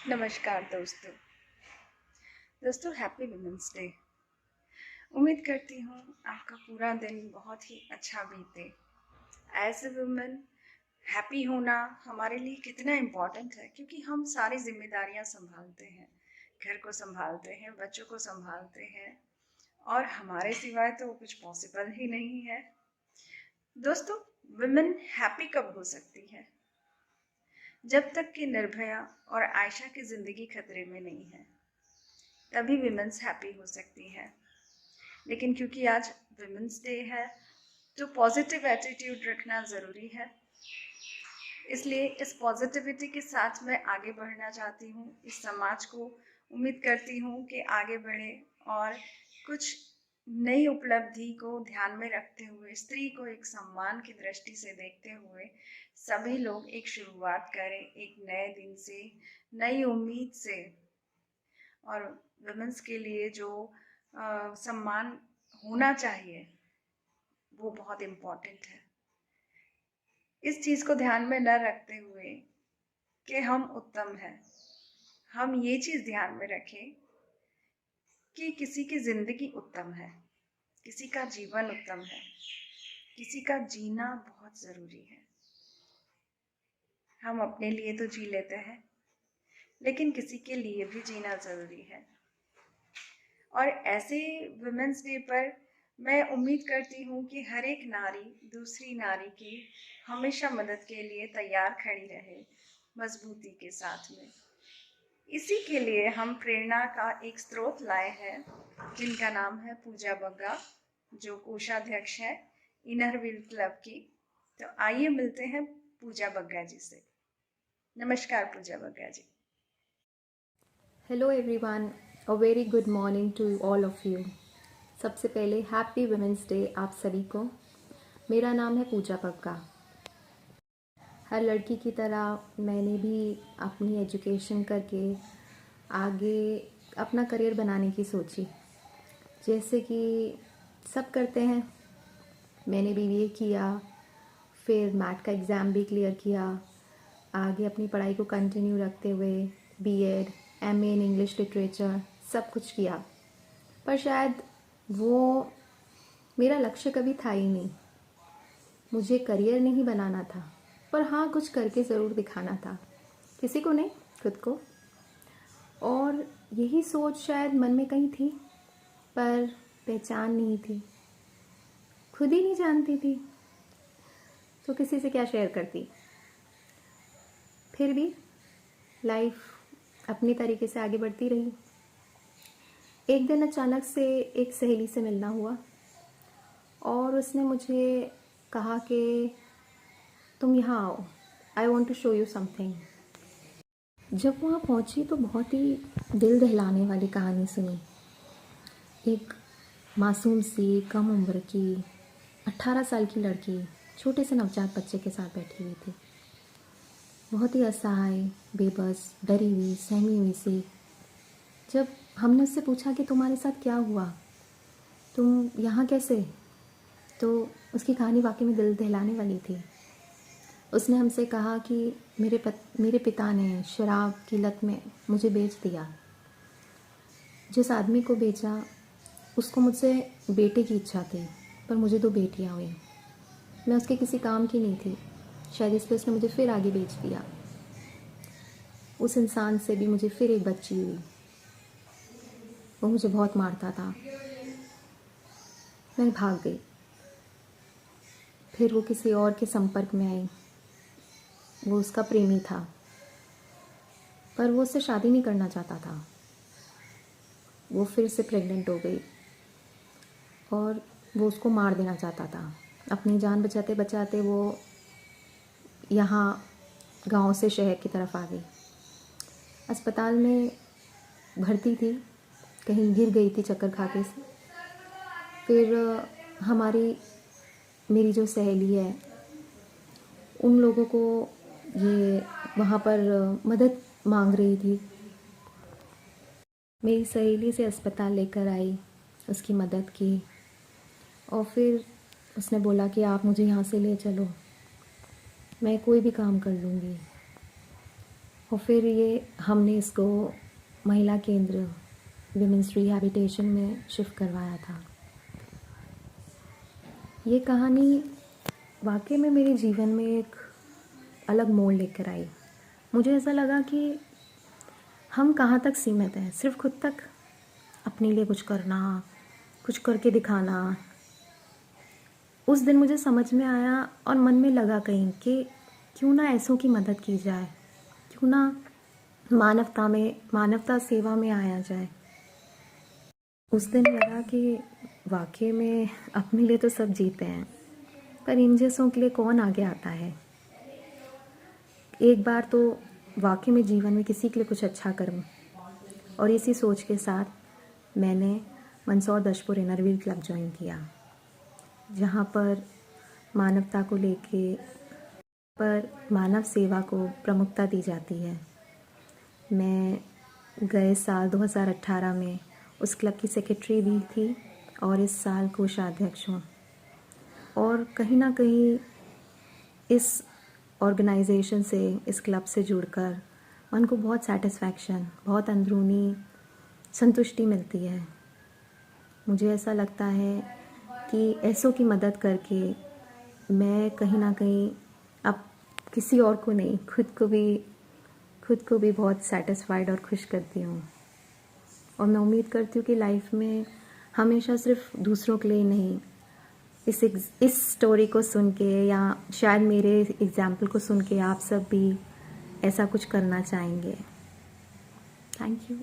नमस्कार दोस्तों happy women's day. उम्मीद करती हूँ आपका पूरा दिन बहुत ही अच्छा बीते। एज ए वुमेन हैप्पी होना हमारे लिए कितना इम्पोर्टेंट है, क्योंकि हम सारी जिम्मेदारियाँ संभालते हैं, घर को संभालते हैं, बच्चों को संभालते हैं, और हमारे सिवाय तो कुछ पॉसिबल ही नहीं है। दोस्तों, वुमेन हैप्पी कब हो सकती है? जब तक कि निर्भया और आयशा की ज़िंदगी खतरे में नहीं है, तभी विमेंस हैप्पी हो सकती है। लेकिन क्योंकि आज विमेंस डे है, तो पॉजिटिव एटीट्यूड रखना ज़रूरी है। इसलिए इस पॉजिटिविटी के साथ मैं आगे बढ़ना चाहती हूँ। इस समाज को उम्मीद करती हूँ कि आगे बढ़े और कुछ नई उपलब्धि को ध्यान में रखते हुए, स्त्री को एक सम्मान की दृष्टि से देखते हुए सभी लोग एक शुरुआत करें, एक नए दिन से, नई उम्मीद से। और वुमेन्स के लिए जो सम्मान होना चाहिए वो बहुत इम्पोर्टेंट है। इस चीज़ को ध्यान में न रखते हुए कि हम उत्तम हैं, हम ये चीज़ ध्यान में रखें कि किसी की ज़िंदगी उत्तम है, किसी का जीवन उत्तम है, किसी का जीना बहुत ज़रूरी है। हम अपने लिए तो जी लेते हैं, लेकिन किसी के लिए भी जीना ज़रूरी है। और ऐसे वुमेन्स डे पर मैं उम्मीद करती हूँ कि हर एक नारी दूसरी नारी की हमेशा मदद के लिए तैयार खड़ी रहे, मजबूती के साथ में। इसी के लिए हम प्रेरणा का एक स्रोत लाए हैं, जिनका नाम है पूजा बग्गा, जो कोषाध्यक्ष है इनर व्हील क्लब की। तो आइए मिलते हैं पूजा बग्गा जी से। नमस्कार Pooja Bagga ji. Hello everyone, a very good morning to all of you. सबसे पहले हैप्पी वुमेंस डे आप सभी को। मेरा नाम है पूजा बग्गा। हर लड़की की तरह मैंने भी अपनी एजुकेशन करके आगे अपना करियर बनाने की सोची, जैसे कि सब करते हैं। मैंने बीबीए किया, फिर मैट का एग्ज़ाम भी क्लियर किया, आगे अपनी पढ़ाई को कंटिन्यू रखते हुए BEd, MA in English literature सब कुछ किया। पर शायद वो मेरा लक्ष्य कभी था ही नहीं। मुझे करियर नहीं बनाना था, पर हाँ कुछ करके ज़रूर दिखाना था, किसी को नहीं, खुद को। और यही सोच शायद मन में कहीं थी, पर पहचान नहीं थी, खुद ही नहीं जानती थी, तो किसी से क्या शेयर करती। फिर भी लाइफ अपनी तरीके से आगे बढ़ती रही। एक दिन अचानक से एक सहेली से मिलना हुआ और उसने मुझे कहा कि तुम यहाँ आओ, I want to show you something. जब वहाँ पहुँची तो बहुत ही दिल दहलाने वाली कहानी सुनी। एक मासूम सी कम उम्र की 18 साल की लड़की छोटे से नवजात बच्चे के साथ बैठी हुई थी, बहुत ही असहाय, बेबस, डरी हुई, सहमी हुई सी। जब हमने उससे पूछा कि तुम्हारे साथ क्या हुआ, तुम यहाँ कैसे, तो उसकी कहानी वाकई में दिल दहलाने वाली थी। उसने हमसे कहा कि मेरे पिता ने शराब की लत में मुझे बेच दिया। जिस आदमी को बेचा उसको मुझसे बेटे की इच्छा थी, पर मुझे 2 बेटियां हुई। मैं उसके किसी काम की नहीं थी, शायद इसलिए उसने मुझे फिर आगे बेच दिया। उस इंसान से भी मुझे फिर एक बच्ची हुई। वो मुझे बहुत मारता था। मैं भाग गई। फिर वो किसी और के संपर्क में आई। वो उसका प्रेमी था, पर वो उससे शादी नहीं करना चाहता था। वो फिर से प्रेग्नेंट हो गई और वो उसको मार देना चाहता था। अपनी जान बचाते बचाते वो यहाँ गांव से शहर की तरफ आ गई। अस्पताल में भर्ती थी, कहीं गिर गई थी चक्कर खा के। फिर मेरी जो सहेली है, उन लोगों को ये वहाँ पर मदद मांग रही थी। मेरी सहेली से अस्पताल लेकर आई, उसकी मदद की और फिर उसने बोला कि आप मुझे यहाँ से ले चलो, मैं कोई भी काम कर लूँगी। और फिर ये हमने इसको महिला केंद्र विमेंस रिहैबिलिटेशन में शिफ्ट करवाया था। ये कहानी वाकई में मेरे जीवन में एक अलग मोड़ लेकर आई। मुझे ऐसा लगा कि हम कहाँ तक सीमित हैं, सिर्फ खुद तक, अपने लिए कुछ करना, कुछ करके दिखाना। उस दिन मुझे समझ में आया और मन में लगा कहीं कि क्यों ना ऐसों की मदद की जाए, क्यों ना मानवता सेवा में आया जाए। उस दिन लगा कि वाकई में अपने लिए तो सब जीते हैं, पर इन जैसों के लिए कौन आगे आता है। एक बार तो वाकई में जीवन में किसी के लिए कुछ अच्छा करूं, और इसी सोच के साथ मैंने Mandsaur Dashpur Inner Wheel club join किया, जहां पर मानवता को लेके मानव सेवा को प्रमुखता दी जाती है। मैं गए साल 2018 में उस क्लब की सेक्रेटरी भी थी और इस साल कोषाध्यक्ष हूँ। और कहीं ना कहीं इस ऑर्गेनाइजेशन से, इस क्लब से जुड़कर मन को बहुत सेटिस्फैक्शन, बहुत अंदरूनी संतुष्टि मिलती है। मुझे ऐसा लगता है कि ऐसों की मदद करके मैं कहीं ना कहीं अब किसी और को नहीं, खुद को भी बहुत सेटिस्फाइड और खुश करती हूँ। और मैं उम्मीद करती हूँ कि लाइफ में हमेशा सिर्फ दूसरों के लिए नहीं, इस स्टोरी को सुन के या शायद मेरे एग्जाम्पल को सुन के आप सब भी ऐसा कुछ करना चाहेंगे। Thank you.